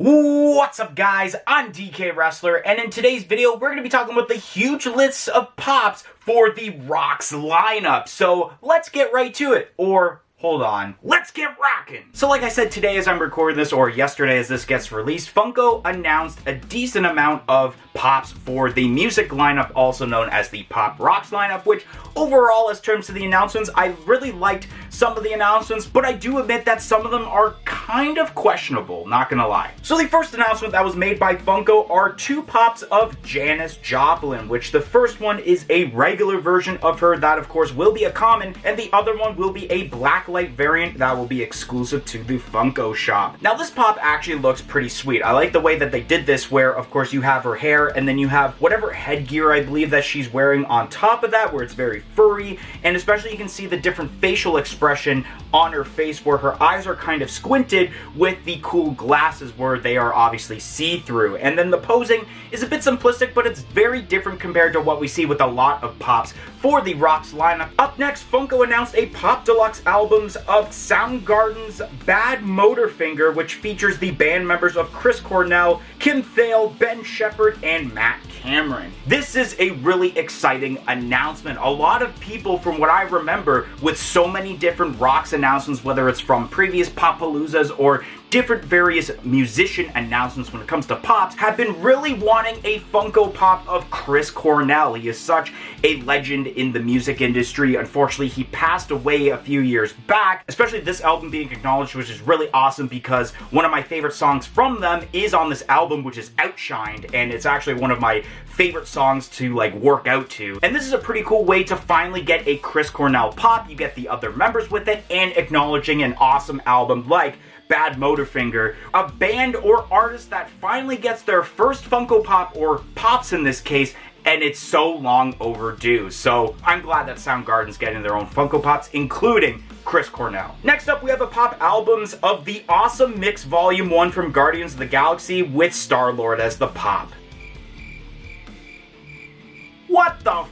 What's up, guys? I'm DK Wrestler, and in today's video, we're going to be talking about the huge lists of pops for the Rocks lineup. So let's get right to it. Or hold on, let's get rocking! So like I said, today as I'm recording this, or yesterday as this gets released, Funko announced a decent amount of pops for the music lineup, also known as the Pop Rocks lineup, which overall, as terms of the announcements, I really liked some of the announcements, but I do admit that some of them are kind of questionable, not gonna lie. So the first announcement that was made by Funko are two pops of Janice Joplin, which the first one is a regular version of her that of course will be a common, and the other one will be a blacklight variant that will be exclusive to the Funko shop. Now this pop actually looks pretty sweet. I like the way that they did this, where of course you have her hair and then you have whatever headgear I believe that she's wearing on top of that, where it's very furry, and especially you can see the different facial expression on her face where her eyes are kind of squinted with the cool glasses where they are obviously see-through. And then the posing is a bit simplistic, but it's very different compared to what we see with a lot of pops for the Rocks lineup. Up next, Funko announced a Pop Deluxe albums of Soundgarden's Bad Motorfinger, which features the band members of Chris Cornell, Kim Thale, Ben Shepherd, and Matt Cameron. This is a really exciting announcement. A lot of people, from what I remember, with so many different Rocks announcements, whether it's from previous Poppaloozas or different various musician announcements when it comes to pops, have been really wanting a Funko Pop of Chris Cornell. He is such a legend in the music industry. Unfortunately, he passed away a few years back, especially this album being acknowledged, which is really awesome because one of my favorite songs from them is on this album, which is Outshined, and it's actually one of my favorite songs to like work out to. And this is a pretty cool way to finally get a Chris Cornell pop. You get the other members with it and acknowledging an awesome album like Bad Motorfinger, a band or artist that finally gets their first Funko Pop, or pops in this case, and it's so long overdue. So I'm glad that Soundgarden's getting their own Funko Pops, including Chris Cornell. Next up, we have the pop albums of the Awesome Mix Volume 1 from Guardians of the Galaxy with Star-Lord as the pop. What the f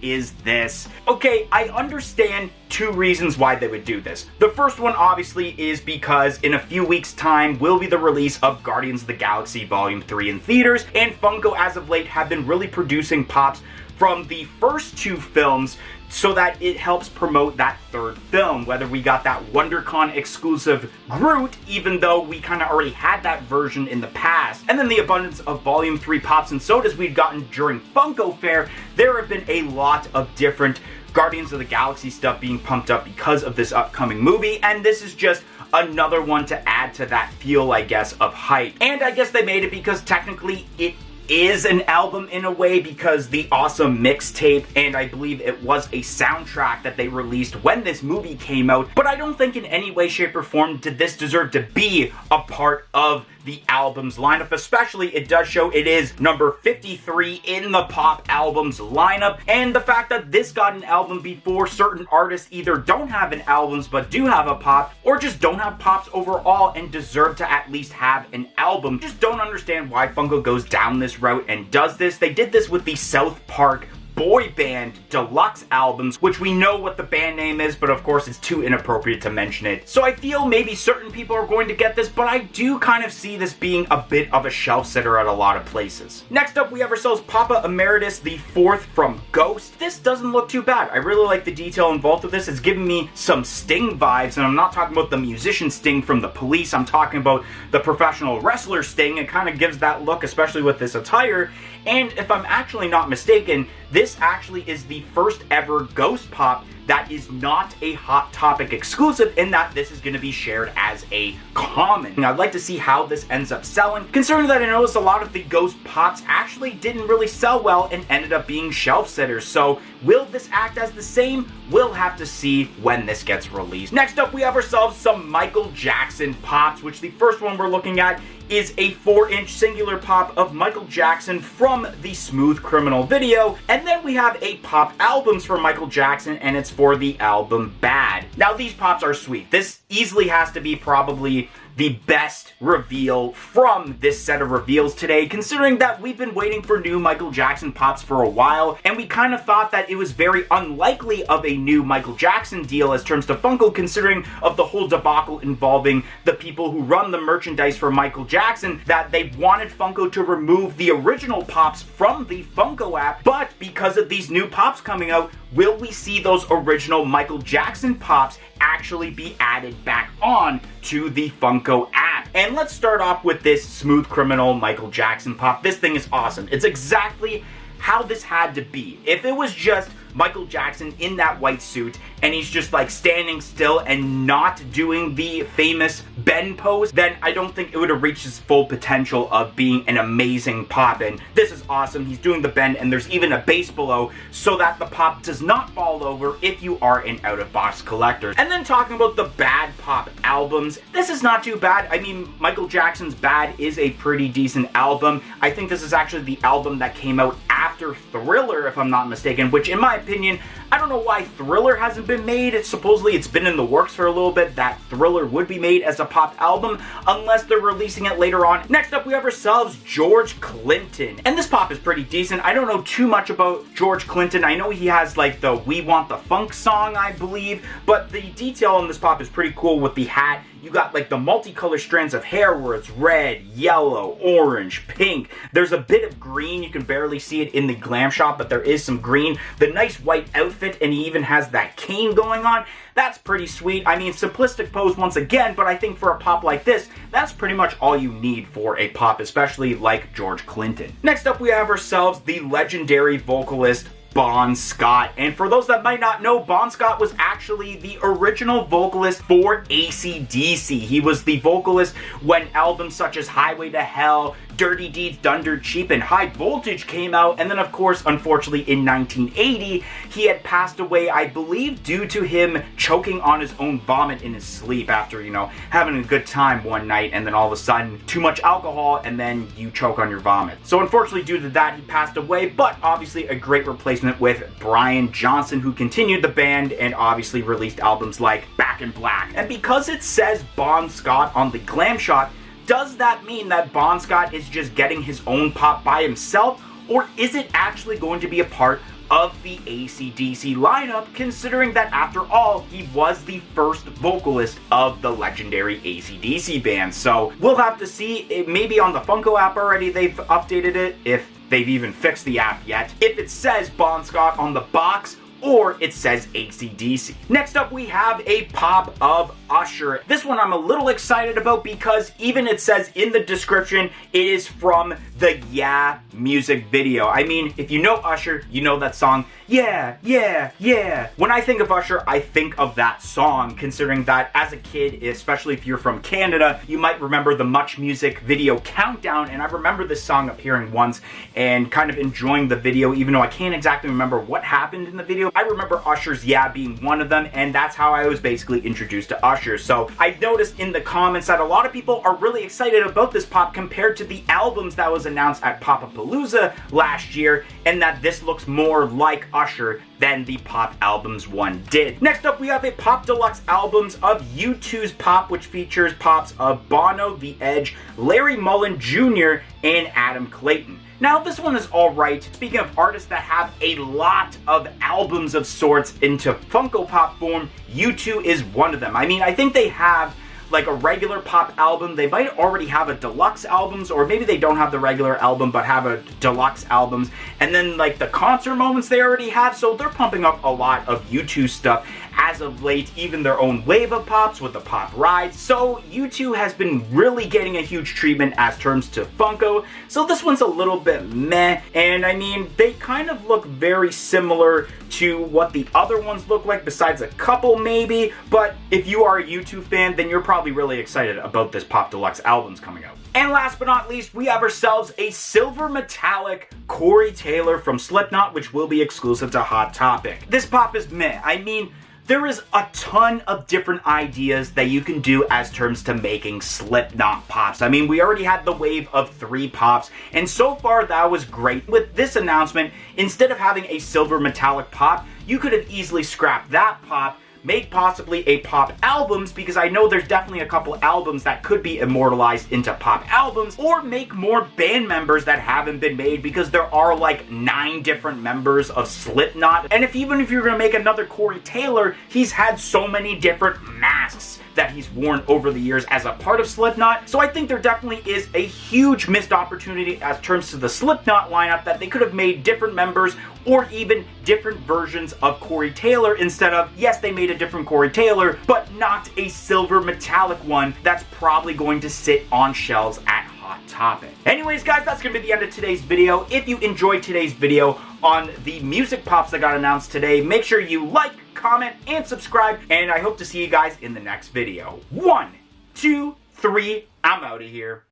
is this? Okay, I understand two reasons why they would do this. The first one obviously is because in a few weeks' time will be the release of Guardians of the Galaxy Volume 3 in theaters, and Funko as of late have been really producing pops from the first two films so that it helps promote that third film. Whether we got that WonderCon exclusive Groot, even though we kind of already had that version in the past, and then the abundance of Volume 3 pops and sodas we'd gotten during Funko Fair, there have been a lot of different Guardians of the Galaxy stuff being pumped up because of this upcoming movie, and this is just another one to add to that feel, I guess, of hype. And I guess they made it because technically it is an album in a way, because the Awesome Mixtape, and I believe it was a soundtrack that they released when this movie came out, but I don't think in any way, shape, or form did this deserve to be a part of the album's lineup. Especially, it does show it is number 53 in the pop albums lineup, and the fact that this got an album before certain artists either don't have an albums but do have a pop, or just don't have pops overall and deserve to at least have an album. Just don't understand why Funko goes down this route and does this. They did this with the South Park boy band deluxe albums, which we know what the band name is, but of course it's too inappropriate to mention it. So I feel maybe certain people are going to get this, but I do kind of see this being a bit of a shelf sitter at a lot of places. Next up, we have ourselves Papa Emeritus the 4th from Ghost. This doesn't look too bad. I really like the detail involved with this. It's giving me some Sting vibes, and I'm not talking about the musician Sting from The Police. I'm talking about the professional wrestler Sting. It kind of gives that look, especially with this attire. And if I'm actually not mistaken, this actually is the first ever Ghost Pop that is not a Hot Topic exclusive, in that this is going to be shared as a common. And I'd like to see how this ends up selling, considering that I noticed a lot of the Ghost Pops actually didn't really sell well and ended up being shelf sitters. So will this act as the same? We'll have to see when this gets released. Next up, we have ourselves some Michael Jackson pops, which the first one we're looking at is a 4-inch singular pop of Michael Jackson from the Smooth Criminal video. And then we have a pop albums for Michael Jackson, and it's for the album Bad. Now these pops are sweet. This easily has to be probably the best reveal from this set of reveals today, considering that we've been waiting for new Michael Jackson pops for a while, and we kind of thought that it was very unlikely of a new Michael Jackson deal as terms to Funko, considering of the whole debacle involving the people who run the merchandise for Michael Jackson, that they wanted Funko to remove the original pops from the Funko app. But because of these new pops coming out, will we see those original Michael Jackson pops actually be added back on to the Funko app? And let's start off with this Smooth Criminal Michael Jackson pop. This thing is awesome. It's exactly how this had to be. If it was just Michael Jackson in that white suit and he's just like standing still and not doing the famous bend pose, then I don't think it would have reached its full potential of being an amazing pop. And this is awesome. He's doing the bend and there's even a base below so that the pop does not fall over if you are an out-of-box collector. And then talking about the bad pop albums, this is not too bad. I mean, Michael Jackson's Bad is a pretty decent album. I think this is actually the album that came out after Thriller, if I'm not mistaken, which in my opinion, I don't know why Thriller hasn't been made. Supposedly it's been in the works for a little bit that Thriller would be made as a pop album, unless they're releasing it later on. Next up, we have ourselves George Clinton. And this pop is pretty decent. I don't know too much about George Clinton. I know he has like the We Want the Funk song, I believe, but the detail on this pop is pretty cool with the hat. You got like the multicolored strands of hair where it's red, yellow, orange, pink. There's a bit of green. You can barely see it in the glam shot, but there is some green. The nice white outfit, and he even has that cane going on. That's pretty sweet. I mean, simplistic pose once again, but I think for a pop like this, that's pretty much all you need for a pop, especially like George Clinton. Next up, we have ourselves the legendary vocalist Bon Scott. And for those that might not know, Bon Scott was actually the original vocalist for AC/DC. He was the vocalist when albums such as Highway to Hell, Dirty Deeds Done Dirt Cheap, and High Voltage came out. And then of course, unfortunately in 1980, he had passed away, I believe, due to him choking on his own vomit in his sleep after, having a good time one night, and then all of a sudden, too much alcohol, and then you choke on your vomit. So unfortunately, due to that, he passed away, but obviously a great replacement with Brian Johnson, who continued the band and obviously released albums like Back in Black. And because it says Bon Scott on the glam shot, does that mean that Bon Scott is just getting his own pop by himself, or is it actually going to be a part of the AC/DC lineup, considering that after all, he was the first vocalist of the legendary AC/DC band? So we'll have to see. Maybe on the Funko app already they've updated it, if they've even fixed the app yet, if it says Bon Scott on the box or it says AC/DC. Next up, we have a pop of Usher. This one I'm a little excited about because even it says in the description, it is from the Yeah music video. I mean, if you know Usher, you know that song, Yeah, Yeah, Yeah. When I think of Usher, I think of that song, considering that as a kid, especially if you're from Canada, you might remember the Much Music video Countdown, and I remember this song appearing once and kind of enjoying the video, even though I can't exactly remember what happened in the video. I remember Usher's Yeah being one of them, and that's how I was basically introduced to Usher. So I've noticed in the comments that a lot of people are really excited about this pop compared to the albums that was announced at Popapalooza last year, and that this looks more like Usher than the pop albums one did. Next up, we have a Pop Deluxe albums of U2's pop, which features pops of Bono, The Edge, Larry Mullen Jr., and Adam Clayton. Now, this one is alright. Speaking of artists that have a lot of albums of sorts into Funko Pop form, U2 is one of them. I mean, I think they have like a regular pop album. They might already have a deluxe albums, or maybe they don't have the regular album but have a deluxe albums, and then like the concert moments they already have, so they're pumping up a lot of U2 stuff as of late, even their own wave of pops with the pop rides. So U2 has been really getting a huge treatment as terms to Funko, so this one's a little bit meh, and I mean, they kind of look very similar to what the other ones look like, besides a couple maybe, but if you are a U2 fan, then you're probably really excited about this Pop Deluxe albums coming out. And last but not least, we have ourselves a silver metallic Corey Taylor from Slipknot, which will be exclusive to Hot Topic. This pop is meh. I mean, there is a ton of different ideas that you can do as terms to making Slipknot pops. I mean, we already had the wave of 3 pops, and so far that was great. With this announcement, instead of having a silver metallic pop, you could have easily scrapped that pop, make possibly a pop albums, because I know there's definitely a couple albums that could be immortalized into pop albums, or make more band members that haven't been made, because there are like 9 different members of Slipknot. And even if you're gonna make another Corey Taylor, he's had so many different masks that he's worn over the years as a part of Slipknot. So I think there definitely is a huge missed opportunity as terms to the Slipknot lineup, that they could have made different members or even different versions of Corey Taylor instead of, yes, they made a different Corey Taylor, but not a silver metallic one that's probably going to sit on shelves at Hot Topic. Anyways, guys, that's gonna be the end of today's video. If you enjoyed today's video on the music pops that got announced today, make sure you like, comment, and subscribe, and I hope to see you guys in the next video. 1, 2, 3, I'm out of here.